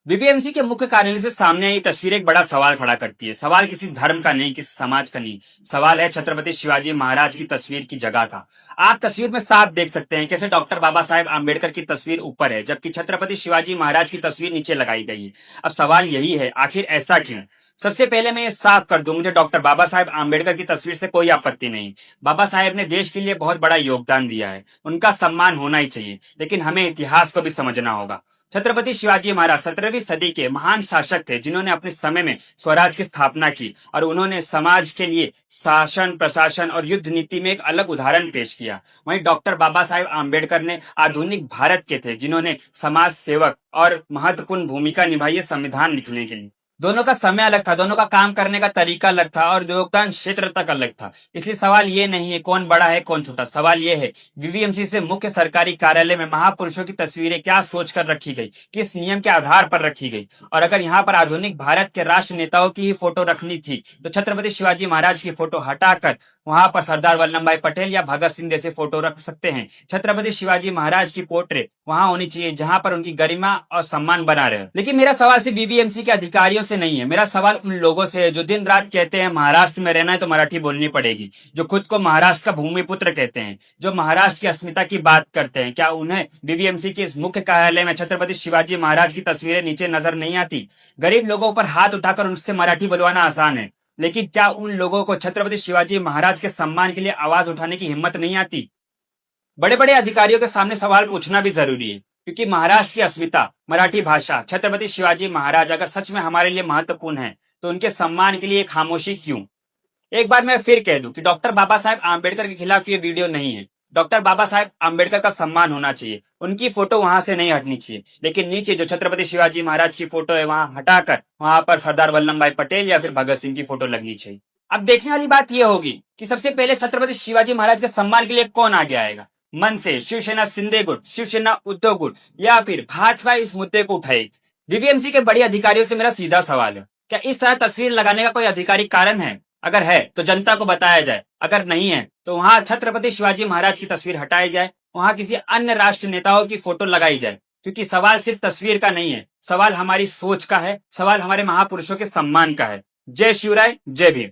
वीपीएमसी के मुख्य कार्यालय से सामने आई तस्वीर एक बड़ा सवाल खड़ा करती है। सवाल किसी धर्म का नहीं, किसी समाज का नहीं। सवाल है छत्रपति शिवाजी महाराज की तस्वीर की जगह का। आप तस्वीर में साफ देख सकते हैं कैसे डॉक्टर बाबा साहेब आम्बेडकर की तस्वीर ऊपर है, जबकि छत्रपति शिवाजी महाराज की तस्वीर नीचे लगाई गई है। अब सवाल यही है, आखिर ऐसा क्यों? सबसे पहले मैं ये साफ कर दूं, मुझे डॉक्टर बाबा साहेब आम्बेडकर की तस्वीर से कोई आपत्ति नहीं। बाबा साहेब ने देश के लिए बहुत बड़ा योगदान दिया है, उनका सम्मान होना ही चाहिए। लेकिन हमें इतिहास को भी समझना होगा। छत्रपति शिवाजी महाराज 17वीं सदी के महान शासक थे, जिन्होंने अपने समय में स्वराज की स्थापना की और उन्होंने समाज के लिए शासन, प्रशासन और युद्ध नीति में एक अलग उदाहरण पेश किया। वहीं डॉक्टर बाबा साहेब आम्बेडकर ने आधुनिक भारत के थे, जिन्होंने समाज सेवक और महत्वपूर्ण भूमिका निभाई है संविधान लिखने के लिए। दोनों का समय अलग था, दोनों का काम करने का तरीका अलग था और योगदान क्षेत्र तक अलग था। इसलिए सवाल ये नहीं है कौन बड़ा है कौन छोटा, सवाल ये है वीवीएमसी से मुख्य सरकारी कार्यालय में महापुरुषों की तस्वीरें क्या सोचकर रखी गई, किस नियम के आधार पर रखी गई। और अगर यहाँ पर आधुनिक भारत के राष्ट्र नेताओं की ही फोटो रखनी थी तो छत्रपति शिवाजी महाराज की फोटो हटाकर वहां पर सरदार वल्लभ भाई पटेल या भगत सिंह जैसे फोटो रख सकते हैं। छत्रपति शिवाजी महाराज की पोर्ट्रेट वहां होनी चाहिए जहां पर उनकी गरिमा और सम्मान बना रहे। लेकिन मेरा सवाल सिर्फ बीबीएमसी के अधिकारियों से नहीं है, मेरा सवाल उन लोगों से है जो दिन रात कहते हैं महाराष्ट्र में रहना है तो मराठी बोलनी पड़ेगी, जो खुद को महाराष्ट्र का भूमिपुत्र कहते हैं, जो महाराष्ट्र की अस्मिता की बात करते हैं। क्या उन्हें बीबीएमसी के इस मुख्य कार्यालय में छत्रपति शिवाजी महाराज की तस्वीरें नीचे नजर नहीं आती? गरीब लोगों पर हाथ उठाकर उनसे मराठी बुलवाना आसान है, लेकिन क्या उन लोगों को छत्रपति शिवाजी महाराज के सम्मान के लिए आवाज उठाने की हिम्मत नहीं आती? बड़े बड़े अधिकारियों के सामने सवाल पूछना भी जरूरी है, क्योंकि महाराष्ट्र की अस्मिता, मराठी भाषा, छत्रपति शिवाजी महाराज अगर सच में हमारे लिए महत्वपूर्ण है तो उनके सम्मान के लिए खामोशी क्यों? एक बार मैं फिर कह दूं कि डॉक्टर बाबा साहेब आम्बेडकर के खिलाफ ये वीडियो नहीं है। डॉक्टर बाबा साहेब आम्बेडकर का सम्मान होना चाहिए, उनकी फोटो वहां से नहीं हटनी चाहिए। लेकिन नीचे जो छत्रपति शिवाजी महाराज की फोटो है वहां हटाकर वहां पर सरदार वल्लभ भाई पटेल या फिर भगत सिंह की फोटो लगनी चाहिए। अब देखने वाली बात यह होगी कि सबसे पहले छत्रपति शिवाजी महाराज के सम्मान के लिए कौन आगे आएगा। मन से शिवसेना शिंदे गुट, शिवसेना उद्धव गुट या फिर भाजपा इस मुद्दे को उठाएगी? वीवीएमसी के बड़े अधिकारियों से मेरा सीधा सवाल है, क्या इस तरह तस्वीर लगाने का कोई आधिकारिक कारण है? अगर है तो जनता को बताया जाए, अगर नहीं है तो वहां छत्रपति शिवाजी महाराज की तस्वीर हटाई जाए, वहां किसी अन्य राष्ट्र नेताओं की फोटो लगाई जाए। क्योंकि सवाल सिर्फ तस्वीर का नहीं है, सवाल हमारी सोच का है, सवाल हमारे महापुरुषों के सम्मान का है। जय शिवराय, जय भीम।